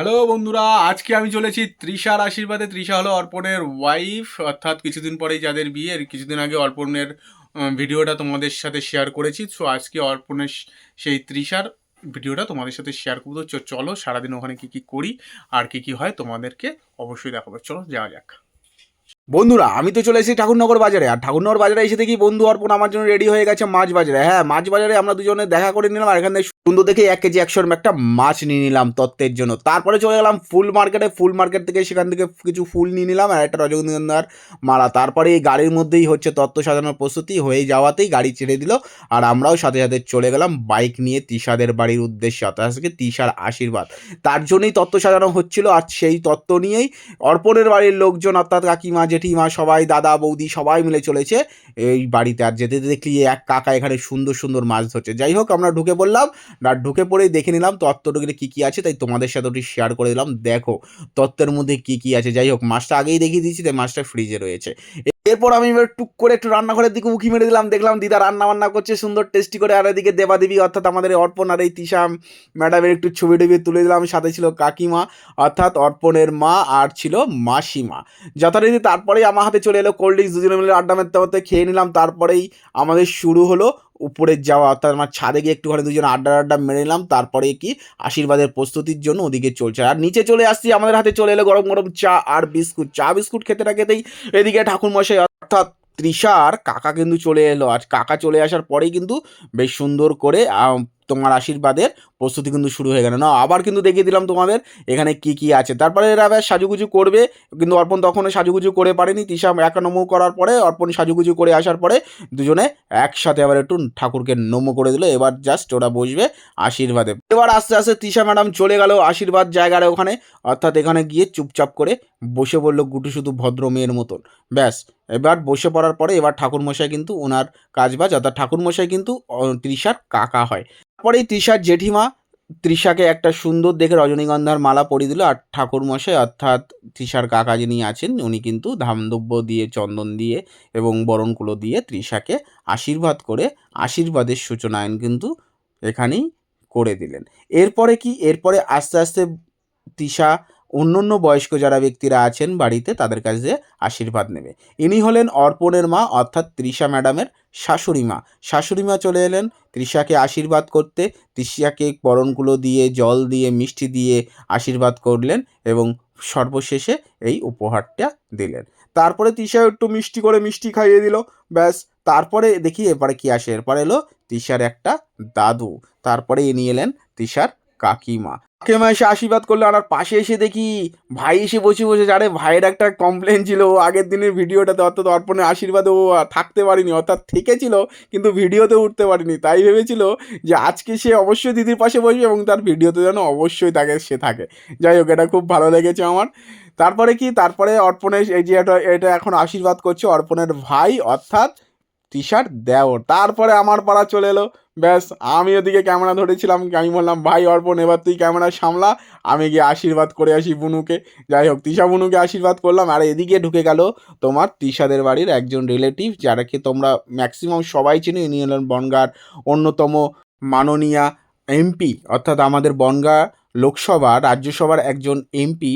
Hello বন্ধুরা, আজকে আমি চলেছি তৃষার আশীর্বাদে। তৃষা হলো অর্পণের ওয়াইফ, অর্থাৎ কিছুদিন পরেই যাদের বিয়ে। এর কিছুদিন আগে অর্পণের ভিডিওটা তোমাদের সাথে শেয়ার করেছি। সো আজকে অর্পণের সেই তৃষার ভিডিওটা তোমাদের সাথে শেয়ার করবো। তো চলো সারাদিন ওখানে কী কী করি আর কী কী হয় তোমাদেরকে অবশ্যই দেখাবো। চলো যাওয়া যাক। বন্ধুরা, আমি তো চলে এসেছি ঠাকুরনগর বাজারে। আর ঠাকুরনগর বাজারে এসে দেখি বন্ধু অর্পণ আমার জন্য রেডি হয়ে গেছে মাছ বাজারে। হ্যাঁ, মাছ বাজারে আমরা দুজনে দেখা করে নিলাম। আর এখান থেকে সুন্দর দেখে 1 কেজি 100 একটা মাছ নিয়ে নিলাম তত্ত্বের জন্য। তারপরে চলে গেলাম ফুল মার্কেটে। ফুল মার্কেট থেকে সেখান থেকে কিছু ফুল নিয়ে নিলাম আর একটা রজনীগন্ধার মালা। তারপরে এই গাড়ির মধ্যেই হচ্ছে তত্ত্ব সাজানোর প্রস্তুতি হয়ে যাওয়াতেই গাড়ি ছেড়ে দিল। আর আমরাও সাথে সাথে চলে গেলাম বাইক নিয়ে তৃষাদের বাড়ির উদ্দেশ্যে, অর্থাৎ আজকে তৃষার আশীর্বাদ। তার জন্যই তত্ত্ব সাজানো হচ্ছিল। আর সেই তত্ত্ব নিয়েই অর্পণের বাড়ির লোকজন, অর্থাৎ কাকিমা, জেঠিমা, সবাই, দাদা, বৌদি সবাই মিলে চলেছে এই বাড়িতে। আর যেতে দেখলি এক কাকা এখানে সুন্দর সুন্দর মাছ ধরছে। যাই হোক, আমরা ঢুকে পড়লাম। আর ঢুকে পড়েই দেখে নিলাম তত্ত্বটুকুতে কী কী আছে, তাই তোমাদের সাথে ওটি শেয়ার করে দিলাম। দেখো তত্ত্বের মধ্যে কী কী আছে। যাই হোক, মাছটা আগেই দেখিয়ে দিয়েছি, তাই মাছটা ফ্রিজে রয়েছে। এরপর আমি এবার টুক করে একটু রান্নাঘরের দিকে উঁকি মেরে দিলাম। দেখলাম দিদা রান্না বান্না করছে সুন্দর টেস্টি করে। আর এদিকে দেবাদেবী, অর্থাৎ আমাদের অর্পণ আর এই তৃষা ম্যাডামের একটু ছবি টবি তুলে দিলাম। সাথে ছিল কাকিমা, অর্থাৎ অর্পণের মা, আর ছিল মাসিমা যথারীতি। তারপরেই আমার হাতে চলে এলো কোল্ড ড্রিঙ্কস। দুজনে মিলে আড্ডা মারতে মারতে খেয়ে নিলাম। তারপরেই আমাদের শুরু হলো উপরে যাওয়া, অর্থাৎ আমার ছাদে গিয়ে একটুখানি দুজনে আড্ডা মেরে নিলাম। তারপরে কি আশীর্বাদের প্রস্তুতির জন্য ওদিকে চলছে। আর নিচে চলে আসছি, আমাদের হাতে চলে এলো গরম গরম চা আর বিস্কুট। চা বিস্কুট খেতে না খেতেই এদিকে ঠাকুরমশাই, অর্থাৎ তৃষার কাকা কিন্তু চলে এলো। আর কাকা চলে আসার পরেই কিন্তু বেশ সুন্দর করে তোমার আশীর্বাদের প্রস্তুতি কিন্তু শুরু হয়ে গেল। না, আবার কিন্তু দেখিয়ে দিলাম তোমাদের এখানে কি কি আছে। তারপরে এরা বেশ সাজুগুজু করবে, কিন্তু অর্পণ তখনও সাজুগুজু করে পারেনি। তৃষা একা নমো করার পরে অর্পণ সাজুগুজু করে আসার পরে দুজনে একসাথে আবার একটু ঠাকুরকে নমো করে দিল। এবার জাস্ট ওরা বসবে আশীর্বাদে। এবার আস্তে আস্তে তৃষা ম্যাডাম চলে গেল আশীর্বাদ জায়গার ওখানে, অর্থাৎ এখানে গিয়ে চুপচাপ করে বসে পড়লো গুটু শুধু ভদ্র মেয়ের মতন। ব্যাস, এবার বসে পড়ার পরে এবার ঠাকুরমশাই কিন্তু ওনার কাজবাজ, অর্থাৎ ঠাকুরমশাই কিন্তু তৃষার কাকা হয়। তারপরেই তৃষার জেঠিমা তৃষাকে একটা সুন্দর দেখে রজনীগন্ধার মালা পরিয়ে দিল। আর ঠাকুরমশাই, অর্থাৎ তৃষার কাকা যিনি আছেন, উনি কিন্তু ধামদব্য দিয়ে, চন্দন দিয়ে এবং বরণকুলো দিয়ে তৃষাকে আশীর্বাদ করে আশীর্বাদের সূচনায়ন কিন্তু এখানেই করে দিলেন। এরপরে কি, এরপরে আস্তে আস্তে তৃষা অন্য বয়স্ক যারা ব্যক্তিরা আছেন বাড়িতে তাদের কাছে আশীর্বাদ নেবে। ইনি হলেন অর্পণের মা, অর্থাৎ তৃষা ম্যাডামের শাশুড়ি মা। শাশুড়ি মা চলে এলেন তৃষাকে আশীর্বাদ করতে। তৃষাকে বরণগুলো দিয়ে, জল দিয়ে, মিষ্টি দিয়ে আশীর্বাদ করলেন এবং সর্বশেষে এই উপহারটা দিলেন। তারপরে তৃষা একটু মিষ্টি করে মিষ্টি খাইয়ে দিল। ব্যাস, তারপরে দেখি এরপরে কি আসে। এরপরে এলো তৃষার একটা দাদু। তারপরে ইনি এলেন তৃষার কাকিমা। কাকিমা এসে আশীর্বাদ করলো। আর পাশে এসে দেখি ভাই এসে বসে বসে, আরে ভাইয়ের একটা কমপ্লেন ছিল আগের দিনের ভিডিওটাতে, অর্থাৎ অর্পণের আশীর্বাদে ও থাকতে পারিনি, অর্থাৎ থেকেছিল কিন্তু ভিডিওতে উঠতে পারিনি। তাই ভেবেছিল যে আজকে সে অবশ্যই দিদির পাশে বসবে এবং তার ভিডিওতে যেন অবশ্যই তাকে সে থাকে। যাই হোক, এটা খুব ভালো লেগেছে আমার। তারপরে কি, তারপরে অর্পণের এই যে এটা এখন আশীর্বাদ করছে অর্পণের ভাই, অর্থাৎ তৃষার দেওর। তারপরে আমার পাড়া চলে এলো। ব্যাস, আমি ওদিকে ক্যামেরা ধরেছিলাম। আমি বললাম ভাই অর্পণ, এবার তুই ক্যামেরা সামলা, আমি গিয়ে আশীর্বাদ করে আসি বুনুকে। যাই হোক, তৃষা বুনুকে আশীর্বাদ করলাম। আর এদিকে ঢুকে গেল তোমার তৃষাদের বাড়ির একজন রিলেটিভ, যারাকে তোমরা ম্যাক্সিমাম সবাই চিনি। ইনি হলেন বনগাঁর অন্যতম মাননীয়া এমপি, অর্থাৎ আমাদের বনগাঁ লোকসভা রাজ্যসভার একজন এমপি,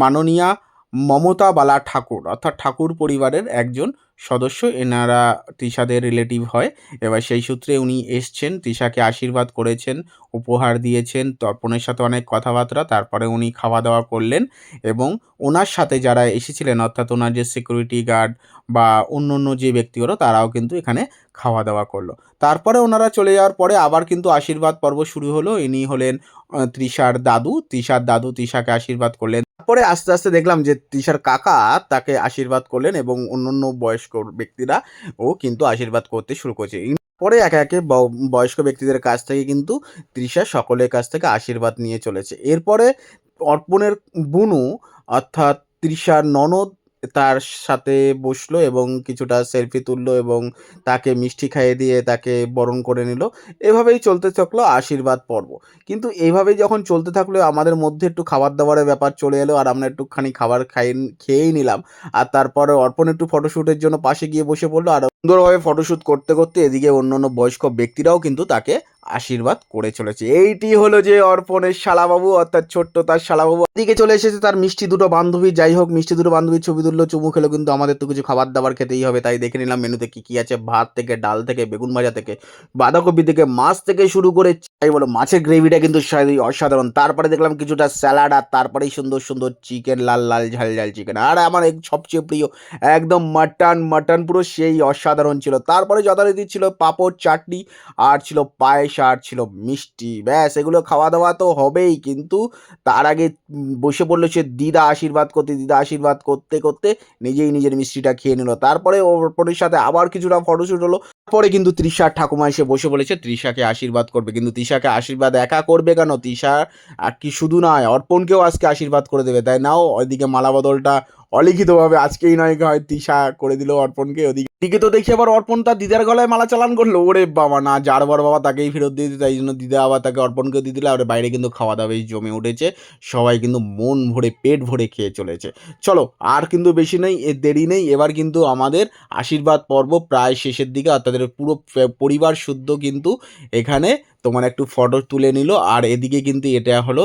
মাননীয়া মমতা বালা ঠাকুর, অর্থাৎ ঠাকুর পরিবারের একজন সদস্য। এনারা তৃষাদের রিলেটিভ হয়। এবার সেই সূত্রে উনি এসছেন, তৃষাকে আশীর্বাদ করেছেন, উপহার দিয়েছেন, তর্পণের সাথে অনেক কথাবার্তা। তারপরে উনি খাওয়া দাওয়া করলেন এবং ওনার সাথে যারা এসেছিলেন, অর্থাৎ ওনার যে সিকিউরিটি গার্ড বা অন্য যে ব্যক্তিগুলো, তারাও কিন্তু এখানে খাওয়া দাওয়া করলো। তারপরে ওনারা চলে যাওয়ার পরে আবার কিন্তু আশীর্বাদ পর্ব শুরু হলো। ইনি হলেন তৃষার দাদু। তৃষার দাদু তৃষাকে আশীর্বাদ করলেন। তারপরে আস্তে আস্তে দেখলাম যে তৃষার কাকা তাকে আশীর্বাদ করলেন এবং অন্যান্য বয়স্ক ব্যক্তিরা ও কিন্তু আশীর্বাদ করতে শুরু করেছে। পরে একে একে বয়স্ক ব্যক্তিদের কাছ থেকে কিন্তু তৃষা সকলের কাছ থেকে আশীর্বাদ নিয়ে চলেছে। এরপরে অর্পণের বুনু, অর্থাৎ তৃষার ননদ, তার সাথে বসলো এবং কিছুটা সেলফি তুললো এবং তাকে মিষ্টি খাইয়ে দিয়ে তাকে বরণ করে নিল। এভাবেই চলতে থাকলো আশীর্বাদ পর্ব। কিন্তু এইভাবেই যখন চলতে থাকলো, আমাদের মধ্যে একটু খাবার দাবারের ব্যাপার চলে এলো। আর আমরা একটুখানি খাবার খেয়েই নিলাম। আর তারপরে অর্পণ একটু ফটোশ্যুটের জন্য পাশে গিয়ে বসে পড়লো। আর সুন্দরভাবে ফটোশ্যুট করতে করতে এদিকে অন্য বয়স্ক ব্যক্তিরাও কিন্তু তাকে আশীর্বাদ করে চলেছে। এইটি হলো যে অর্পণের শালাবাবু, অর্থাৎ ছোট্ট তার শালাবাবু। এদিকে চলে এসেছে তার মিষ্টি দুটো বান্ধবী। যাই হোক, মিষ্টি দুটো বান্ধবীর ছবি তুললো, চুমু খেলো, কিন্তু আমাদের তো কিছু খাবার দাবার খেতেই হবে, তাই দেখে নিলাম মেনুতে কি কি আছে। ভাত থেকে, ডাল থেকে, বেগুন ভাজা থেকে, বাঁধাকপি থেকে, মাছ থেকে শুরু করে, তাই বলো মাছের গ্রেভিটা কিন্তু অসাধারণ। তারপরে দেখলাম কিছুটা স্যালাড, আর তারপরেই সুন্দর সুন্দর চিকেন, লাল লাল ঝাল ঝাল চিকেন। আর আমার সবচেয়ে প্রিয় একদম মাটন পুরো সেই অসাধারণ ছিল। তারপরে যথারীতি ছিল পাঁপড়, চাটনি, আর ছিল পায়েস, আর ছিল মিষ্টি। ব্যাস, এগুলো খাওয়া দাওয়া তো হবেই, কিন্তু তার আগে বসে পড়লো সে দিদা আশীর্বাদ করতে। দিদা আশীর্বাদ করতে করতে নিজেই নিজের মিষ্টিটা খেয়ে নিল। তারপরে অর্পণের সাথে আবার কিছুটা ফটোশ্যুট হলো। পরে কিন্তু তৃষার ঠাকুমা এসে বসে বলেছে তৃষাকে আশীর্বাদ করবে, কিন্তু তৃষাকে আশীর্বাদ একা করবে কেন, তৃষা আর কি শুধু নয়, অর্পণকেও আজকে আশীর্বাদ করে দেবে। তাই নাও, ওইদিকে মালা বদলটা অলিখিতভাবে আজকেই নয় হয় তৃষা করে দিল অর্পণকে। ওদিকে তো দেখি আবার অর্পণ তার দিদার গলায় মালা চালান করলো। ওরে বাবা, না, যার বড় বাবা তাকেই ফেরত দিয়ে দিতে, তাই জন্য দিদা আবার তাকে অর্পণকে দিয়ে দিলে। আর বাইরে কিন্তু খাওয়া দাওয়া বেশ জমে উঠেছে, সবাই কিন্তু মন ভরে পেট ভরে খেয়ে চলেছে। চলো, আর কিন্তু বেশি নেই, এর দেরি নেই, এবার কিন্তু আমাদের আশীর্বাদ পর্ব প্রায় শেষের দিকে। আর তাদের পুরো পরিবার শুদ্ধ কিন্তু এখানে তোমার একটু ফটো তুলে নিল। আর এদিকে কিন্তু এটা হলো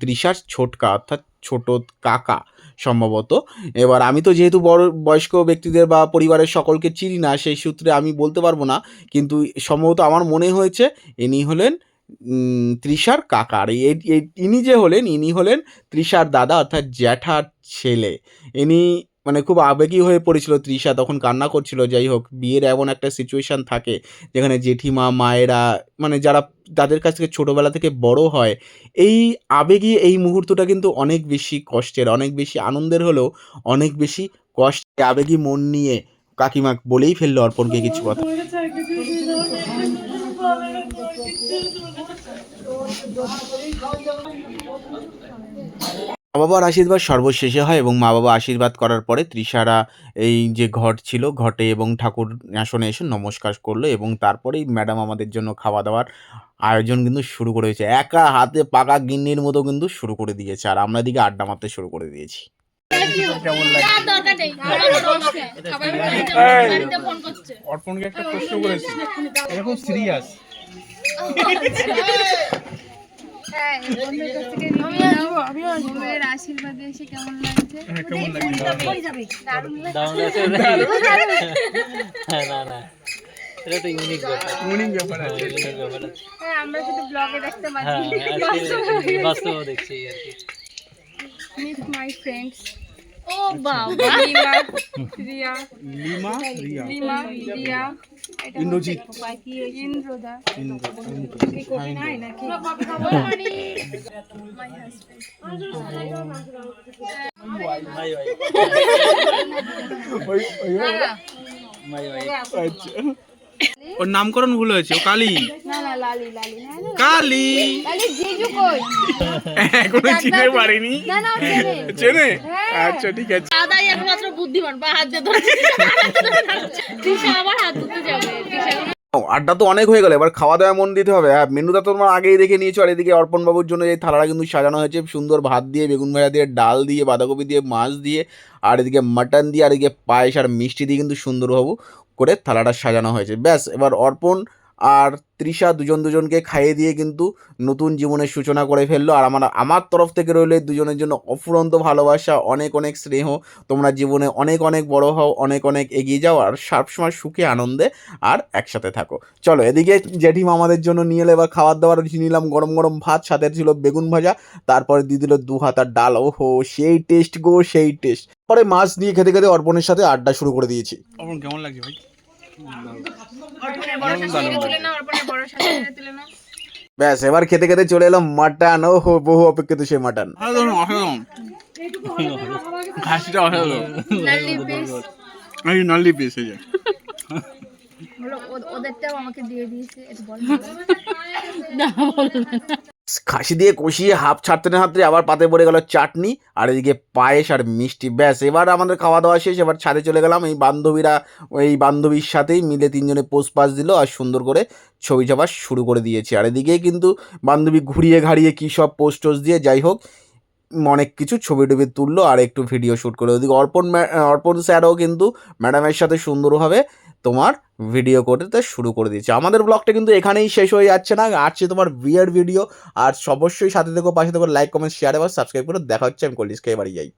তৃষার ছোটকা, অর্থাৎ ছোট কাকা সম্ভবত। এবার আমি তো যেহেতু বড় বয়স্ক ব্যক্তিদের বা পরিবারের সকলকে চিনি না, সেই সূত্রে আমি বলতে পারবো না, কিন্তু সম্ভবত আমার মনে হয়েছে ইনি হলেন তৃষার কাকা। আর ইনি যে হলেন, ইনি হলেন তৃষার দাদা, অর্থাৎ জ্যাঠার ছেলে। ইনি মানে খুব আবেগী হয়ে পড়েছিল তৃষা, তখন কান্না করছিল। যাই হোক, বিয়ের এমন একটা সিচুয়েশান থাকে যেখানে জেঠিমা, মায়েরা, মানে যারা তাদের কাছ থেকে ছোটোবেলা থেকে বড় হয়, এই আবেগী এই মুহূর্তটা কিন্তু অনেক বেশি কষ্টের, অনেক বেশি আনন্দের হলেও অনেক বেশি কষ্টে। আবেগী মন নিয়ে কাকিমা বলেই ফেললো অর্পণকে কিছু কথা। মা বাবার আশীর্বাদ সর্বশেষে হয়, এবং মা বাবা আশীর্বাদ করার পরে তৃষারা এই যে ঘট ছিল, ঘটে এবং ঠাকুর আসনে এসে নমস্কার করলো, এবং তারপরেই ম্যাডাম আমাদের জন্য খাওয়া দাওয়ার আয়োজন কিন্তু শুরু করেছে। একা হাতে পাকা গিন্নির মতো কিন্তু শুরু করে দিয়েছে, আর আমরা এদিকে আড্ডা মারতে শুরু করে দিয়েছি। অর্পণকে একটা প্রশ্ন করেছি, এরকম সিরিয়াস। আশীর্বাদে এসে কেমন লাগছে? কেমন লাগছে? এটা তো ইউনিক ব্যাপার আছে। হ্যাঁ, আমরা শুধু ব্লগে দেখতে পাচ্ছি, বাস্তবেও দেখছি আর কি। Meet my friends. ও বাবা, রিয়া, লিমা, রিয়া, রিয়া, ইন্দ্রজিৎ, ইন্দ্রদা, মাই ওর নামকরণ ভুল হয়েছে, ও কালী। না না, লালি লালি, কালী লালি জিজু কই? এখনো চিনতে পারিনি। না না, চেনে চেনে? আচ্ছা, ঠিক আছে। দাদাই একমাত্র বুদ্ধিমান, বা হাত দিয়ে ধরে তৃষা আবার হাত ধুতে যাবে। আড্ডা তো অনেক হয়ে গেল, এবার খাওয়া দাওয়া মন দিতে হবে। হ্যাঁ, মেনুটা তো তোমরা আগেই দেখে নিয়েছো। আর এদিকে অর্পণ বাবুর জন্য এই থালাটা কিন্তু সাজানো হয়েছে সুন্দর, ভাত দিয়ে, বেগুন ভাজা দিয়ে, ডাল দিয়ে, বাঁধাকপি দিয়ে, মাছ দিয়ে, আর এদিকে মাটন দিয়ে, আর এদিকে পায়েস আর মিষ্টি দিয়ে কিন্তু সুন্দরভাবে করে থালাটা সাজানো হয়েছে। ব্যাস, এবার অর্পণ আর তৃষা দুজনকে খাইয়ে দিয়ে কিন্তু নতুন জীবনের সূচনা করে ফেললো। আর আমার তরফ থেকে রইল দুজনের জন্য অফুরন্ত ভালোবাসা, অনেক অনেক স্নেহ। তোমরা জীবনে অনেক অনেক বড় হও, অনেক অনেক এগিয়ে যাও, আর সবসময় সুখে আনন্দে আর একসাথে থাকো। চলো, এদিকে জেঠিমা আমাদের জন্য নিয়ে এলে এবার খাবার দাবার নিলাম, গরম গরম ভাত, সাথে ছিল বেগুন ভাজা, তারপরে দিয়ে দিল 2 হাতার ডাল। ওহো, সেই টেস্ট গো, সেই টেস্ট। পরে মাছ দিয়ে খেতে খেতে অর্পণের সাথে আড্ডা শুরু করে দিয়েছি। অর্পণ কেমন লাগছে ভাই? ব্যাস, এবার খেতে খেতে চলে এলাম মাটন। ওহো, বহু অপেক্ষিত সেই মাটন। ঘাসিটা অসাধারণ, লালি পিস, এই নলি পিস এই যে ওদেরটাও আমাকে দিয়ে দিয়েছে, এটা বল না, বলবে না। খাসি দিয়ে কষিয়ে হাফ ছাড়তে না হাতে আবার পাতে পড়ে গেল চাটনি, আর এদিকে পায়েস আর মিষ্টি। ব্যাস, এবার আমাদের খাওয়া দাওয়া শেষ। এবার ছাদে চলে গেলাম। এই বান্ধবীর সাথেই মিলে 3 জনে পোজ পাস দিল, আর সুন্দর করে ছবি চাপা শুরু করে দিয়েছি। আর এদিকে কিন্তু বান্ধবী ঘুরিয়ে ঘাড়িয়ে কী সব পোস্ট টোস্ট দিয়ে, যাই হোক, অনেক কিছু ছবি টবি তুললো আর একটু ভিডিও শ্যুট করে। ওদিকে অর্পণ স্যারও কিন্তু ম্যাডামের সাথে সুন্দরভাবে তোমার ভিডিও করতে শুরু করে দিয়েছে। আমাদের ব্লগটা কিন্তু এখানেই শেষ হয়ে যাচ্ছে না, আসছে তোমার বিয়ের ভিডিও। আর অবশ্যই সাথে থেকো, পাশে থেকো, লাইক কমেন্ট শেয়ার এবং সাবস্ক্রাইব করে দেখা হচ্ছে। আমি কলিজকে বাড়ি যাই।